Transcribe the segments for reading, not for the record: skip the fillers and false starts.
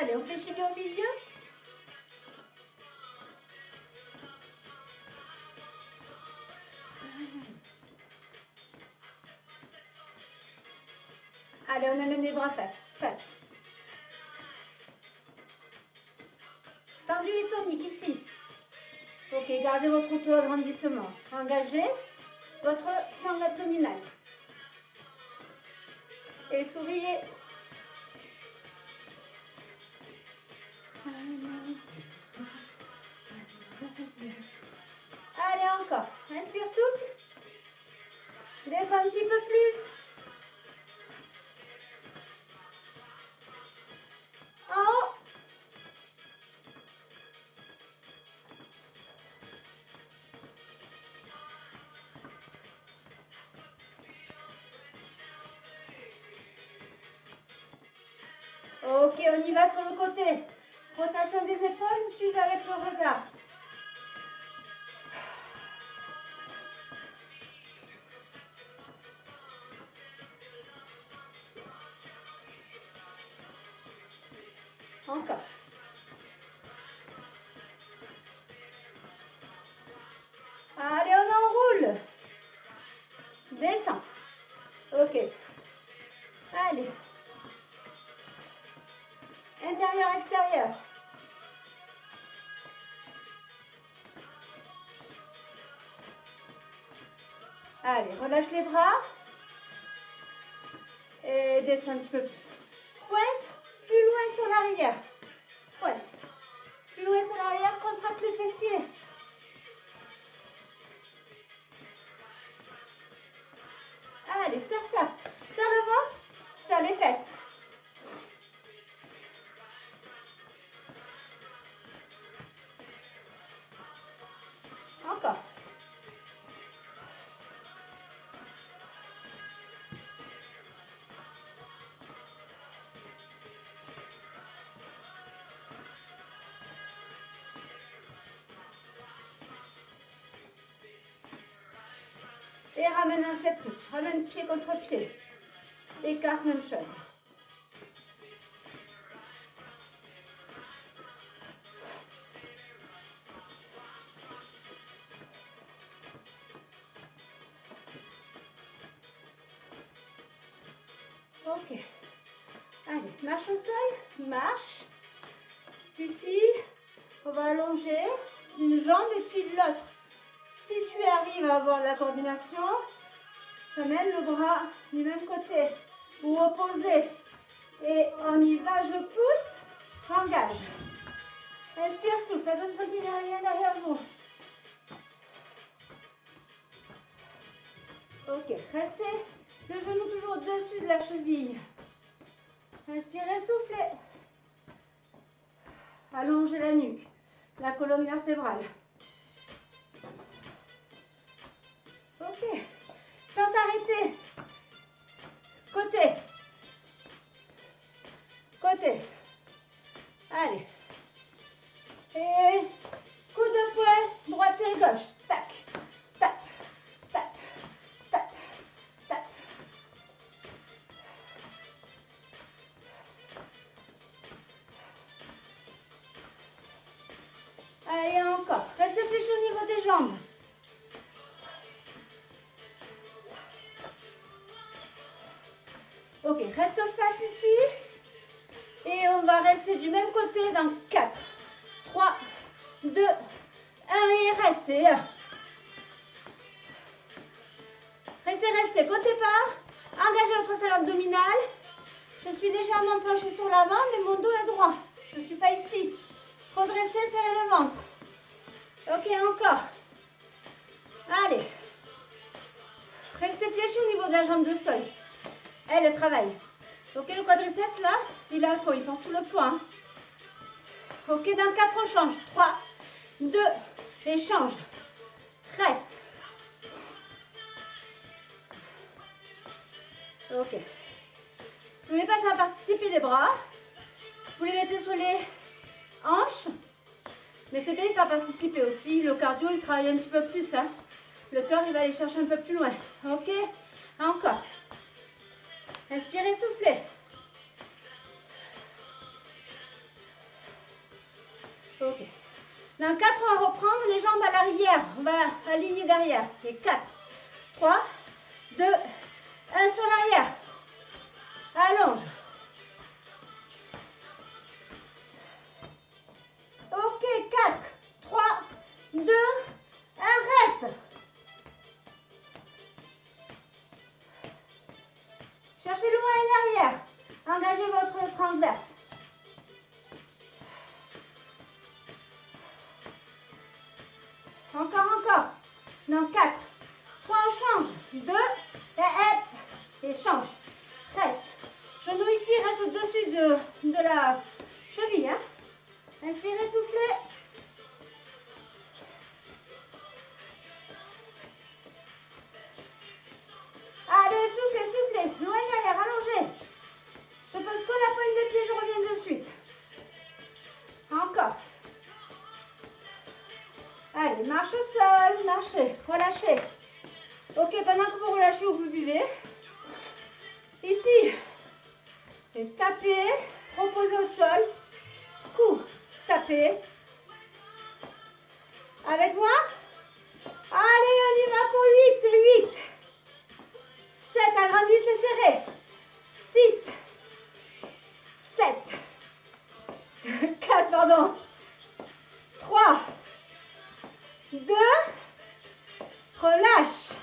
Allez, on fait chimie au milieu. Allez, on amène les bras face. Tendu et tonique ici. Ok, gardez votre auto-agrandissement. Engagez votre sangle abdominale. Et souriez. Allez, encore. Inspire souple. Descends un petit peu plus. En haut. Ok, on y va sur le côté. Rotation des épaules, suivez avec le regard. Encore. Allez, on enroule. Descends. Ok. Allez. Intérieur, extérieur. Allez, relâche les bras. Et descends un petit peu plus. Pointe, plus loin sur l'arrière. Pointe. Plus loin sur l'arrière, contracte le fessier. Allez, serre ça. Serre le ventre, serre les fesses. Encore. Et ramène un step touch. Ramène pied contre pied. Écarte, même chose. Ok. Allez, marche au sol. Marche. Ici, on va allonger une jambe et puis l'autre. Si tu arrives à avoir la coordination, j'amène le bras du même côté ou opposé. Et on y va, je pousse, j'engage. Inspire, souffle. Attention qu'il n'y ait rien derrière vous. Ok, restez le genou toujours au-dessus de la cheville. Inspirez, soufflez. Allongez la nuque, la colonne vertébrale. Ok, sans s'arrêter. Côté. Côté. Allez. Et coup de poing, droite et gauche. Tac, tac, tac, tac, tac. Allez, encore. Restez fléchi au niveau des jambes. Ok, reste face ici. Et on va rester du même côté dans 4, 3, 2, 1 et restez. Restez. Côté part. Engagez votre salle abdominale. Je suis légèrement penchée sur l'avant, mais mon dos est droit. Je ne suis pas ici. Redressez, serrez le ventre. Ok, encore. Allez. Restez fléchi au niveau de la jambe de sol. Elle travaille. Ok, le quadriceps là, il a faux, il porte tout le poids. Hein. Ok, dans 4, on change. 3, 2, et change. Reste. Ok. Si vous ne voulez pas faire participer les bras, vous les mettez sur les hanches. Mais c'est bien de faire participer aussi. Le cardio, il travaille un petit peu plus. Hein. Le cœur, il va aller chercher un peu plus loin. Ok. Encore. Inspirez, soufflez. Ok. Dans 4, on va reprendre les jambes à l'arrière. On va aligner derrière. Et 4, 3, 2, 1 sur l'arrière. Allonge. Ok, 4, 3, 2, 1, reste. Cherchez loin et derrière. Engagez votre transverse. Encore. Non, 4. 3, on change. 2, et hop, et change. Reste. Genou ici, reste au-dessus de la cheville. Hein. Inspirez, soufflez. Allez, soufflez. Loin derrière, allongez. Je pose que la pointe des pieds, je reviens de suite. Encore. Allez, marche au sol, marchez, relâchez. Ok, pendant que vous relâchez ou vous buvez. Ici, et tapez, reposez au sol. Coup, tapez. Avec moi. Allez, on y va pour 8 et 8. 7, agrandissez, serrez. 6, 7, 4, pardon. 3, 2, relâche.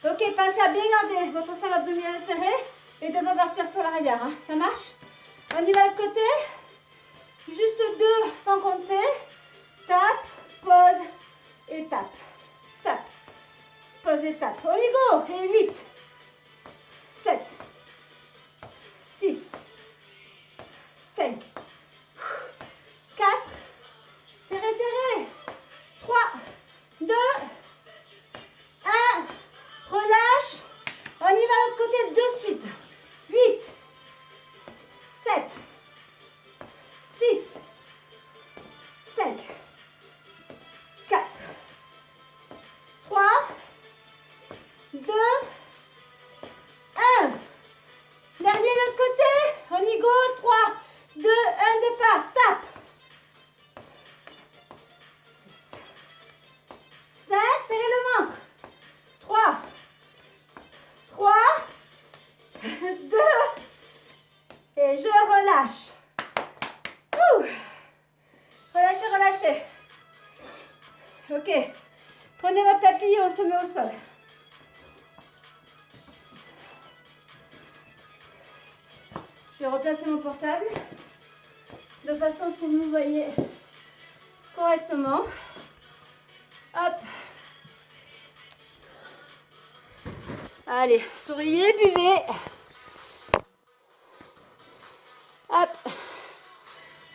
Ok, pensez à bien garder votre sol abdominal serré et de ne pas partir sur l'arrière. Hein. Ça marche? On y va de l'autre côté. Juste 2 sans compter. Tape, pose et tape. Tape, pose et tape. On y go. Et 8, 7, 6, 5, 4, serrez. 3, 2, 1, relâche. On y va de l'autre côté de suite. 8, 7, 6, 5, 4, 3, 2, 1. Dernier de l'autre côté. On y go. 3, 2, 1, départ. Tape. 5, serrez le ventre. 3, 2, et je relâche. Ouh. Relâchez. Ok. Prenez votre tapis et on se met au sol. Je vais replacer mon portable de façon à ce que vous me voyez correctement. Hop. Allez, souriez, buvez. Hop.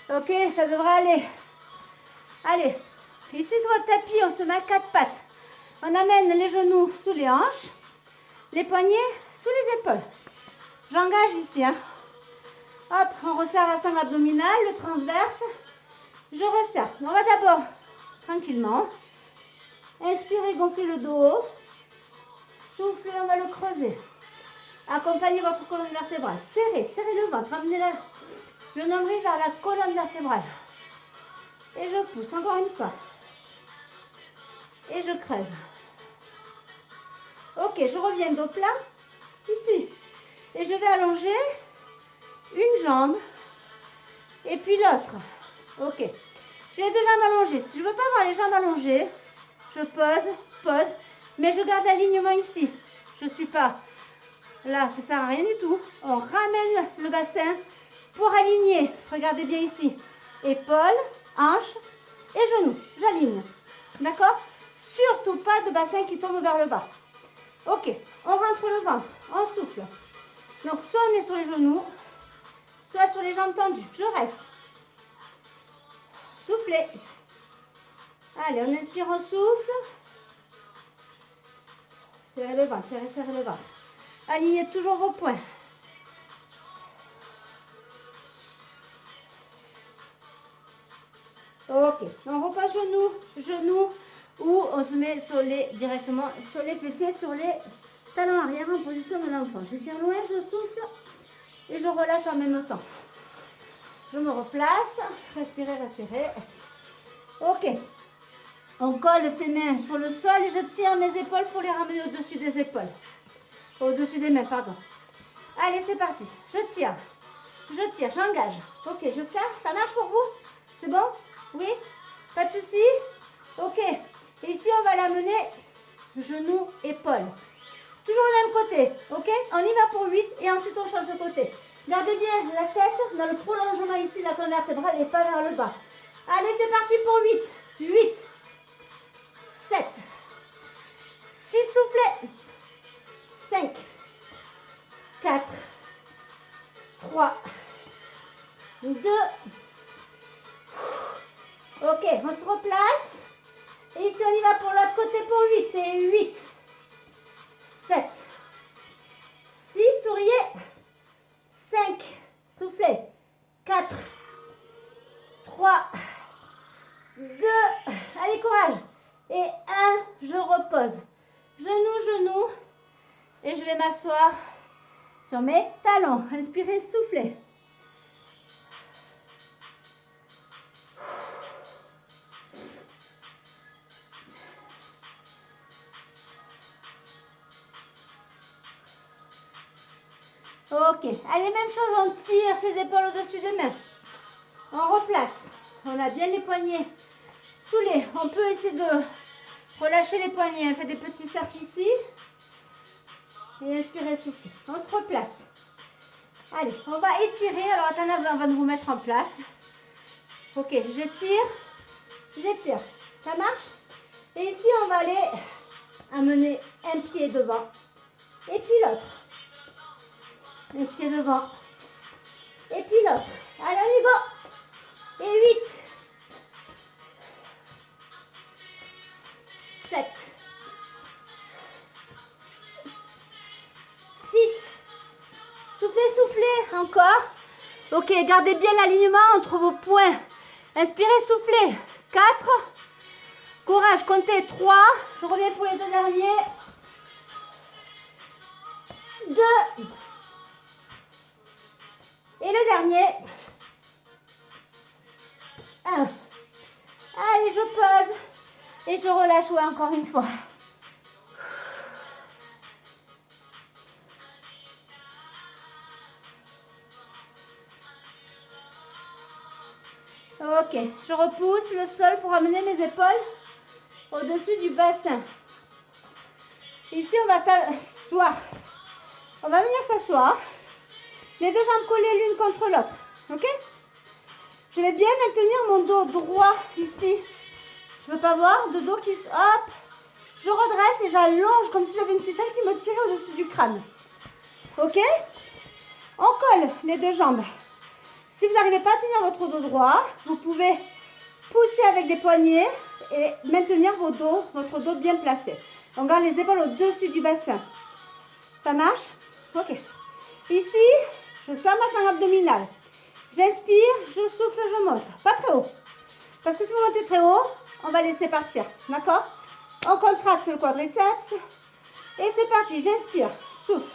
Ok, ça devrait aller. Allez, ici sur votre tapis, on se met à 4 pattes. On amène les genoux sous les hanches, les poignets sous les épaules. J'engage ici. Hein. Hop, on resserre la sangle abdominale, le transverse. Je resserre. On va d'abord, tranquillement, inspirez, gonflez le dos haut. Soufflez, on va le creuser. Accompagnez votre colonne vertébrale. Serrez le ventre. Ramenez le nombril vers la colonne vertébrale. Et je pousse encore une fois. Et je creuse. Ok, je reviens dos plat. Ici. Et je vais allonger une jambe. Et puis l'autre. Ok. J'ai les 2 jambes allongées. Si je ne veux pas avoir les jambes allongées, je pose. Mais je garde l'alignement ici. Je ne suis pas là, ça ne sert à rien du tout. On ramène le bassin pour aligner. Regardez bien ici. Épaules, hanches et genoux. J'aligne. D'accord? Surtout pas de bassin qui tombe vers le bas. Ok, on rentre le ventre, on souffle. Donc soit on est sur les genoux, soit sur les jambes tendues. Je reste. Soufflez. Allez, on inspire, on souffle. Serrez le ventre, serrez le ventre. Alignez toujours vos poings. Ok, on repose genoux, ou on se met directement sur les fessiers, sur les talons arrière en position de l'enfant. Je tire loin, je souffle et je relâche en même temps. Je me replace, respirez. Ok. On colle ses mains sur le sol et je tire mes épaules pour les ramener au-dessus des épaules. Au-dessus des mains, pardon. Allez, c'est parti. Je tire, j'engage. Ok, je serre. Ça marche pour vous? C'est bon? Oui? Pas de souci? Ok. Et ici, on va l'amener genou, épaule. Toujours le même côté. Ok? On y va pour 8 et ensuite on change de côté. Gardez bien la tête dans le prolongement ici de la colonne vertébrale et pas vers le bas. Allez, c'est parti pour 8. 8. 7. 6 soufflets. 5. 4. 3. 2. Ok, on se replace. Et ici, on y va pour l'autre côté pour 8. Et 8. 7. 6, souriez. 5. Soufflez. 4. 3. 2. Allez, courage. Et 1. Je repose. Genou. Et je vais m'asseoir sur mes talons. Inspirez, soufflez. Ok, allez, même chose, on tire ses épaules au-dessus des mains. On replace. On a bien les poignets soulés. On peut essayer de relâcher les poignets. On fait des petits cercles ici. Et inspirez, soufflez. On se replace. Allez, on va étirer. Alors, attendez, on va nous mettre en place. Ok, j'étire. Ça marche? Et ici, on va aller amener un pied devant. Et puis l'autre. Un pied devant. Et puis l'autre. Allez, on y va. Et 8. 7. 6. Soufflez. Encore. Ok, gardez bien l'alignement entre vos poings. Inspirez, soufflez. 4. Courage, comptez. 3. Je reviens pour les deux derniers. 2. Et le dernier. 1. Allez, je pose. Et je relâche, ouais, encore une fois. Ok, je repousse le sol pour amener mes épaules au-dessus du bassin. Ici, on va s'asseoir. On va venir s'asseoir. Les deux jambes collées l'une contre l'autre. Ok? Je vais bien maintenir mon dos droit ici. Je ne veux pas voir de dos qui se... Hop! Je redresse et j'allonge comme si j'avais une ficelle qui me tirait au-dessus du crâne. Ok? On colle les deux jambes. Si vous n'arrivez pas à tenir votre dos droit, vous pouvez pousser avec des poignets et maintenir votre dos bien placé. On garde les épaules au-dessus du bassin. Ça marche? Ok. Ici, je serre ma sangle abdominale. J'inspire, je souffle, je monte. Pas très haut. Parce que si vous montez très haut, on va laisser partir. D'accord? On contracte le quadriceps. Et c'est parti. J'inspire, souffle.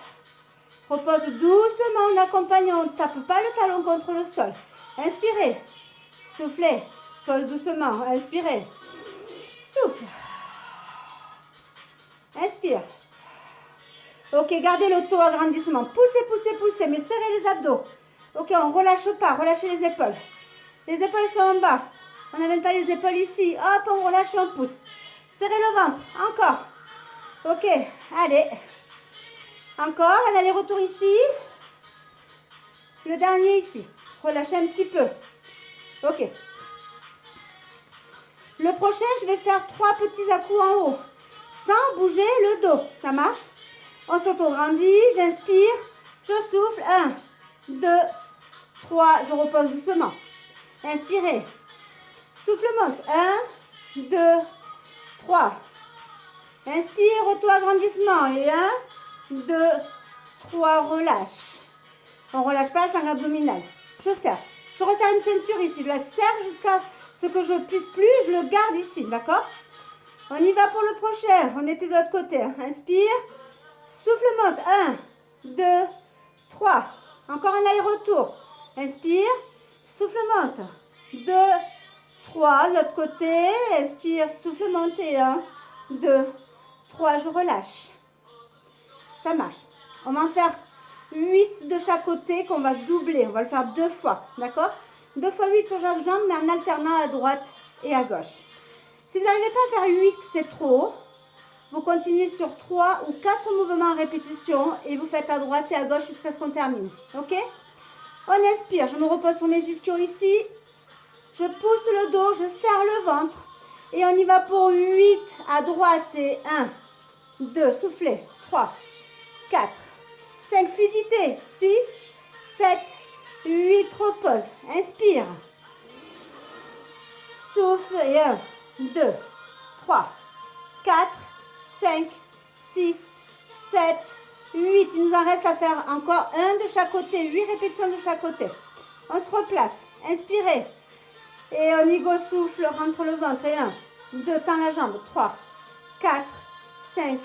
Repose doucement en accompagnant. On ne tape pas le talon contre le sol. Inspirez. Soufflez. Pose doucement. Inspirez. Souffle. Inspire. Ok, gardez l'auto-agrandissement. Poussez, mais serrez les abdos. Ok, on ne relâche pas. Relâchez les épaules. Les épaules sont en bas. On n'amène pas les épaules ici. Hop, on relâche et on pousse. Serrez le ventre. Encore. Ok, allez. Encore, un aller-retour ici. Le dernier ici. Relâchez un petit peu. Ok. Le prochain, je vais faire 3 petits à-coups en haut. Sans bouger le dos. Ça marche? On s'auto-grandit. J'inspire. Je souffle. 1, 2, 3. Je repose doucement. Inspirez. Souffle monte. 1, 2, 3. Inspire, auto-agrandissement. Et 1, 2, 3. Relâche. On ne relâche pas la sangle abdominale. Je serre. Je resserre une ceinture ici. Je la serre jusqu'à ce que je ne puisse plus. Je le garde ici. D'accord? On y va pour le prochain. On était de l'autre côté. Inspire. Souffle monte. 1, 2, 3. Encore un aller-retour. Inspire. Souffle monte. 2, 3, de l'autre côté. Expire, souffle, montez. 1, 2, 3, je relâche. Ça marche. On va en faire 8 de chaque côté qu'on va doubler. On va le faire 2 fois, d'accord? 2 fois 8 sur chaque jambe, mais en alternant à droite et à gauche. Si vous n'arrivez pas à faire 8, c'est trop. Vous continuez sur 3 ou 4 mouvements en répétition et vous faites à droite et à gauche jusqu'à ce qu'on termine. Ok? On inspire, je me repose sur mes ischios ici. Je pousse le dos, je serre le ventre. Et on y va pour 8 à droite et 1, 2, soufflez, 3, 4, 5, fluidité, 6, 7, 8, repose. Inspire. Souffle et 1, 2, 3, 4, 5, 6, 7, 8. Il nous en reste à faire encore un de chaque côté, 8 répétitions de chaque côté. On se replace. Inspirez. Et on y go, souffle, rentre le ventre. Et 1, 2, tends la jambe. 3, 4, 5,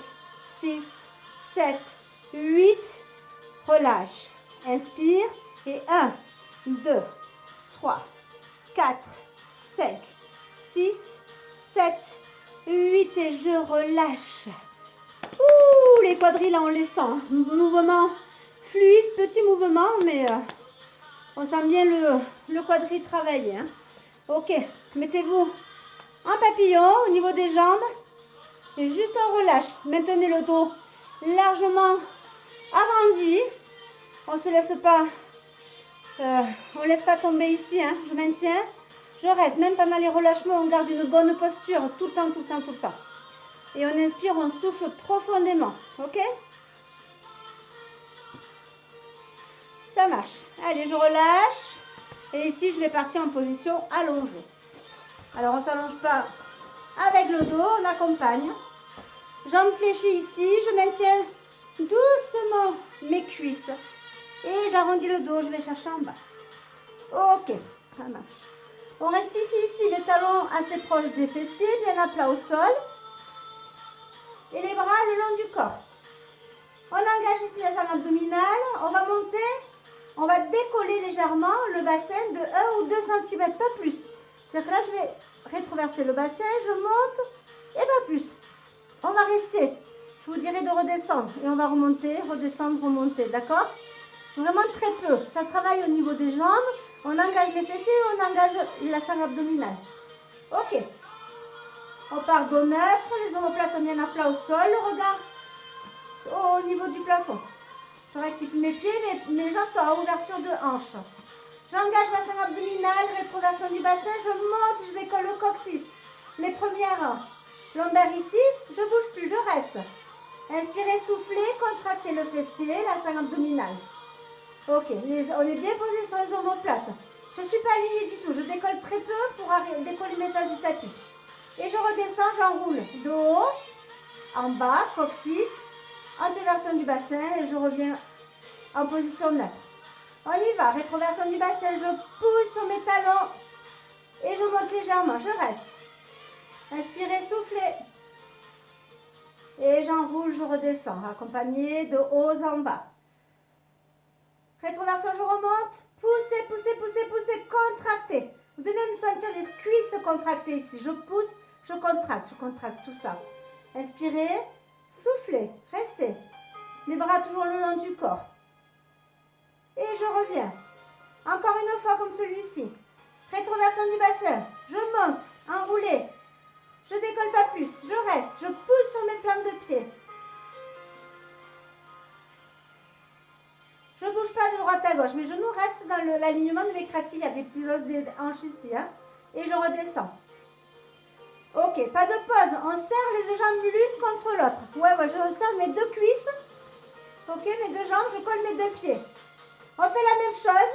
6, 7, 8. Relâche. Inspire. Et 1, 2, 3, 4, 5, 6, 7, 8. Et je relâche. Ouh, les quadrilles, là, on les sent. Mouvement fluide, petit mouvement, mais on sent bien le quadrille travailler. Hein. Ok, mettez-vous en papillon au niveau des jambes. Et juste on relâche. Maintenez le dos largement arrondi. On ne se laisse pas, on laisse pas tomber ici. Hein. Je maintiens, je reste. Même pendant les relâchements, on garde une bonne posture tout le temps, tout le temps, tout le temps. Et on inspire, on souffle profondément. Ok? Ça marche. Allez, je relâche. Et ici, je vais partir en position allongée. Alors, on ne s'allonge pas avec le dos, on accompagne. Jambes fléchies ici, je maintiens doucement mes cuisses. Et j'arrondis le dos, je vais chercher en bas. Ok, ça marche. On rectifie ici les talons assez proches des fessiers, bien à plat au sol. Et les bras le long du corps. On engage ici la sangle abdominale. On va monter, on va décoller légèrement le bassin de 1 ou 2 cm, pas plus. C'est-à-dire que là, je vais rétroverser le bassin, je monte et pas plus. On va rester. Je vous dirai de redescendre. Et on va remonter, redescendre, remonter. D'accord? Vraiment très peu. Ça travaille au niveau des jambes. On engage les fessiers et on engage la sangle abdominale. Ok. On part dos neutre, les omoplates sont bien à plat au sol, le regard au niveau du plafond. Je rectifie mes pieds, mes jambes sont à ouverture de hanche. J'engage ma sangle abdominale, rétroversion du bassin, je monte, je décolle le coccyx. Les premières lombaires ici, je ne bouge plus, je reste. Inspirez, soufflez, contractez le fessier, la sangle abdominale. Ok, on est bien posé sur les omoplates. Je ne suis pas alignée du tout, je décolle très peu pour décoller mes fesses du tapis. Et je redescends, j'enroule dos, en bas, coccyx, antéversion du bassin et je reviens en position neutre. On y va, rétroversion du bassin, je pousse sur mes talons et je monte légèrement, je reste. Inspirez, soufflez. Et j'enroule, je redescends, accompagné de haut en bas. Rétroversion, je remonte, poussez, poussez, poussez, poussez, contractez. Vous devez même sentir les cuisses contractées ici, je pousse. Je contracte tout ça. Inspirez, soufflez, restez. Mes bras toujours le long du corps. Et je reviens. Encore une fois comme celui-ci. Rétroversion du bassin. Je monte, enroulé. Je décolle pas plus, je reste. Je pousse sur mes plantes de pied. Je ne bouge pas de droite à gauche. Mes genoux restent dans l'alignement de mes cratilles avec les petits os des hanches ici. Hein. Et je redescends. Ok, pas de pause. On serre les deux jambes l'une contre l'autre. Ouais, je serre mes deux cuisses. Ok, mes deux jambes, je colle mes deux pieds. On fait la même chose.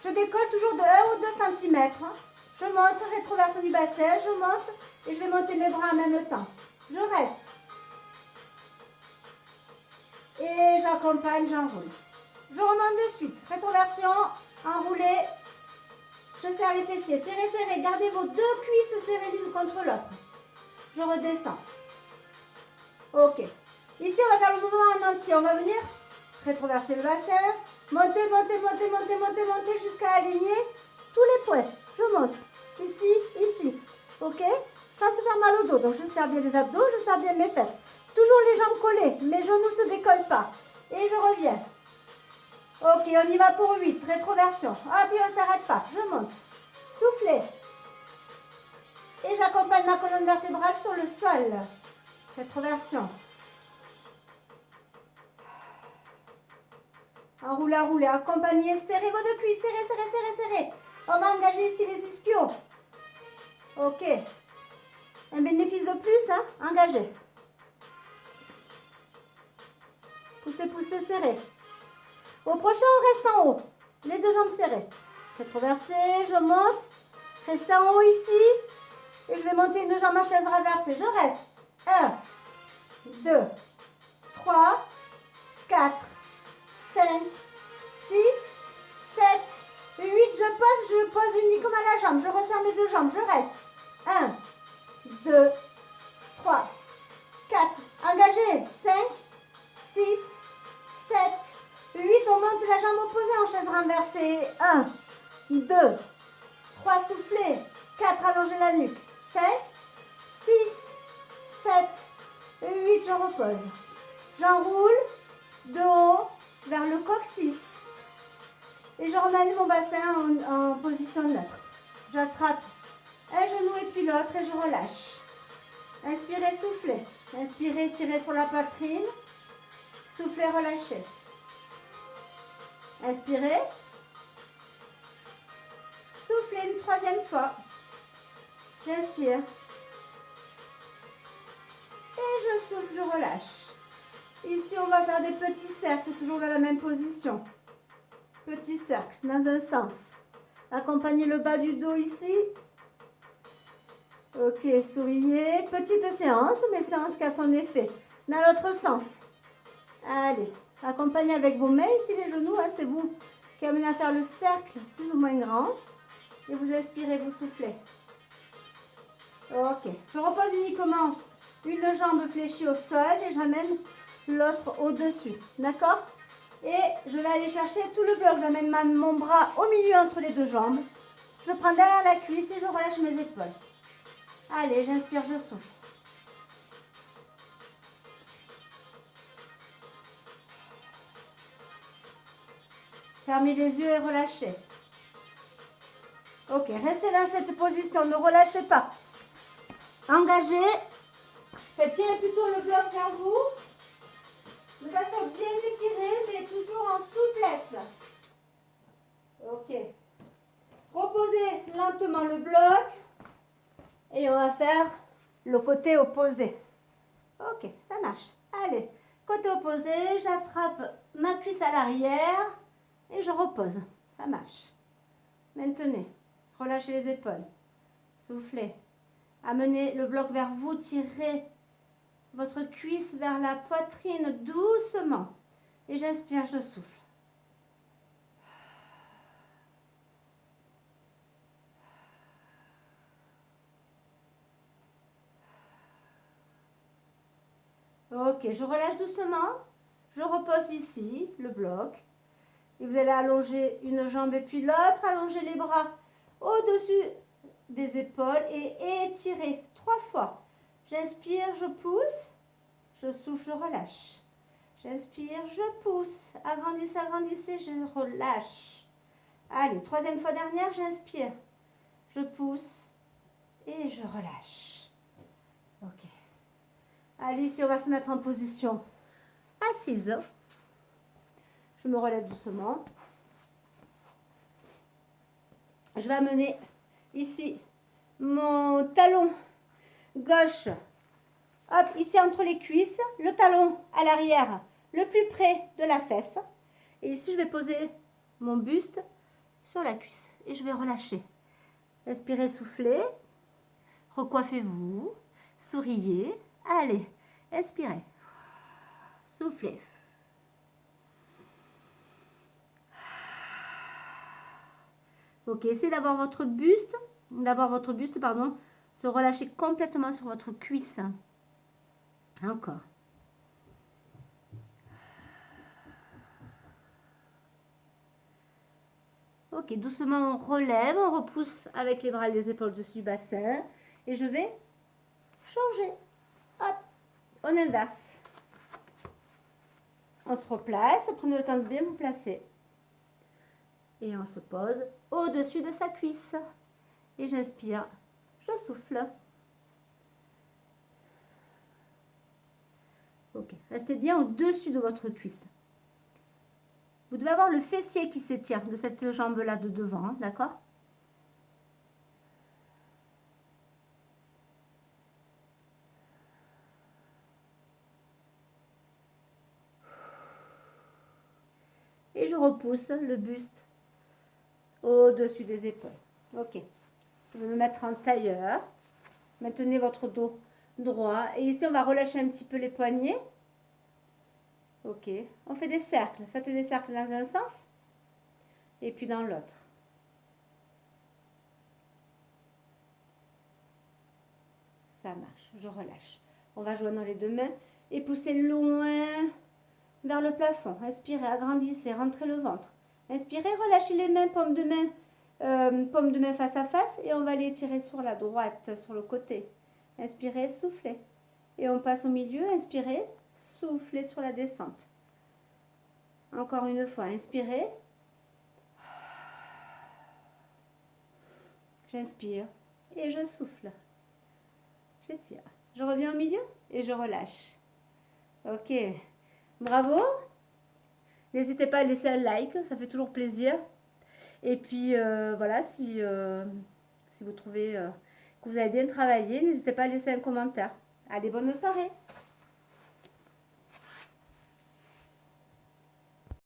Je décolle toujours de 1 ou 2 cm. Je monte, rétroversion du bassin, je monte et je vais monter mes bras en même temps. Je reste. Et j'accompagne, j'enroule. Je remonte de suite. Rétroversion, enroulé. Je serre les fessiers, serrez, serrez. Gardez vos deux cuisses serrées l'une contre l'autre. Je redescends. Ok. Ici, on va faire le mouvement en entier. On va venir rétroverser le bassin. Monter, monter, monter, monter, monter, monter jusqu'à aligner tous les points. Je monte. Ici, ici. ok? Sans se faire mal au dos. Donc, je serre bien les abdos, je serre bien mes fesses. Toujours les jambes collées, mes genoux ne se décollent pas. Et je reviens. Ok, on y va pour 8, rétroversion. Ah, puis on ne s'arrête pas, je monte. Soufflez. Et j'accompagne ma colonne vertébrale sur le sol. Rétroversion. Enroulez, accompagnez, serrez vos deux cuisses, serrez, serrez, serrez, serrez. On va engager ici les ischios. Ok. Un bénéfice de plus, hein, engagez. Poussez, poussez, serrez. Au prochain, on reste en haut. Les deux jambes serrées. Rétroversez, je monte. Restez en haut ici. Et je vais monter une jambe à chaise renversée. Je reste. 1, 2, 3, 4, 5, 6, 7, 8. Je pose uniquement la jambe. Je resserre mes deux jambes. Je reste. 1, 2, 3, 4. Engagez. 5, 6, 7, 8. On monte la jambe opposée en chaise renversée. 1, 2, 3. Soufflez. 4. Allongez la nuque. 5, 6, 7, 8. Je repose. J'enroule de haut vers le coccyx. Et je remets mon bassin en position neutre. J'attrape un genou et puis l'autre et je relâche. Inspirez, soufflez. Inspirez, tirez sur la poitrine. Soufflez, relâchez. Inspirez. Soufflez une troisième fois. J'inspire. Et je souffle, je relâche. Ici, on va faire des petits cercles, toujours dans la même position. Petit cercle, dans un sens. Accompagnez le bas du dos ici. Ok, souriez. Petite séance, mais séance qui a son effet. Dans l'autre sens. Allez, accompagnez avec vos mains ici les genoux. Hein, c'est vous qui amenez à faire le cercle plus ou moins grand. Et vous inspirez, vous soufflez. Ok, je repose uniquement une jambe fléchie au sol et j'amène l'autre au-dessus. D'accord? Et je vais aller chercher tout le bloc. J'amène mon bras au milieu entre les deux jambes. Je prends derrière la cuisse et je relâche mes épaules. Allez, j'inspire, je souffle. Fermez les yeux et relâchez. Ok, restez dans cette position, ne relâchez pas. Engagez. Faites tirer plutôt le bloc vers vous. Le bassin bien étiré, mais toujours en souplesse. Ok. Reposez lentement le bloc. Et on va faire le côté opposé. Ok, ça marche. Allez, côté opposé, j'attrape ma cuisse à l'arrière et je repose. Ça marche. Maintenez. Relâchez les épaules. Soufflez. Amenez le bloc vers vous. Tirez votre cuisse vers la poitrine doucement. Et j'inspire, je souffle. Ok, je relâche doucement. Je repose ici, le bloc. Et vous allez allonger une jambe et puis l'autre. Allongez les bras au-dessus des épaules et étirez 3 fois. J'inspire, je pousse. Je souffle, je relâche. J'inspire, je pousse. Agrandissez, agrandissez, je relâche. Allez, 3e fois dernière, j'inspire. Je pousse et je relâche. Ok. Allez, ici, on va se mettre en position assise. Je me relève doucement. Je vais amener ici mon talon gauche. Hop, ici entre les cuisses, le talon à l'arrière, le plus près de la fesse. Et ici, je vais poser mon buste sur la cuisse. Et je vais relâcher. Respirez, soufflez. Recoiffez-vous. Souriez. Allez, expirez. Soufflez. Ok, essayez d'avoir votre buste, se relâcher complètement sur votre cuisse. Encore. Ok, doucement on relève, on repousse avec les bras et les épaules dessus du bassin. Et je vais changer. Hop, on inverse. On se replace, prenez le temps de bien vous placer. Et on se pose au-dessus de sa cuisse. Et j'inspire, je souffle. Ok, restez bien au-dessus de votre cuisse. Vous devez avoir le fessier qui s'étire de cette jambe-là de devant, hein, d'accord? Et je repousse le buste au-dessus des épaules. Ok, je vais me mettre en tailleur. Maintenez votre dos droit. Et ici, on va relâcher un petit peu les poignets. Ok, on fait des cercles. Faites des cercles dans un sens et puis dans l'autre. Ça marche, je relâche. On va joindre les deux mains et pousser loin vers le plafond. Inspirez, agrandissez, rentrez le ventre. Inspirez, relâchez les mains, paume de main face à face et on va les tirer sur la droite, sur le côté. Inspirez, soufflez. Et on passe au milieu, inspirez, soufflez sur la descente. Encore une fois, inspirez. J'inspire et je souffle. J'étire. Je reviens au milieu et je relâche. Ok, bravo. N'hésitez pas à laisser un like, ça fait toujours plaisir. Et puis voilà, si vous trouvez que vous avez bien travaillé, n'hésitez pas à laisser un commentaire. Allez, bonne soirée.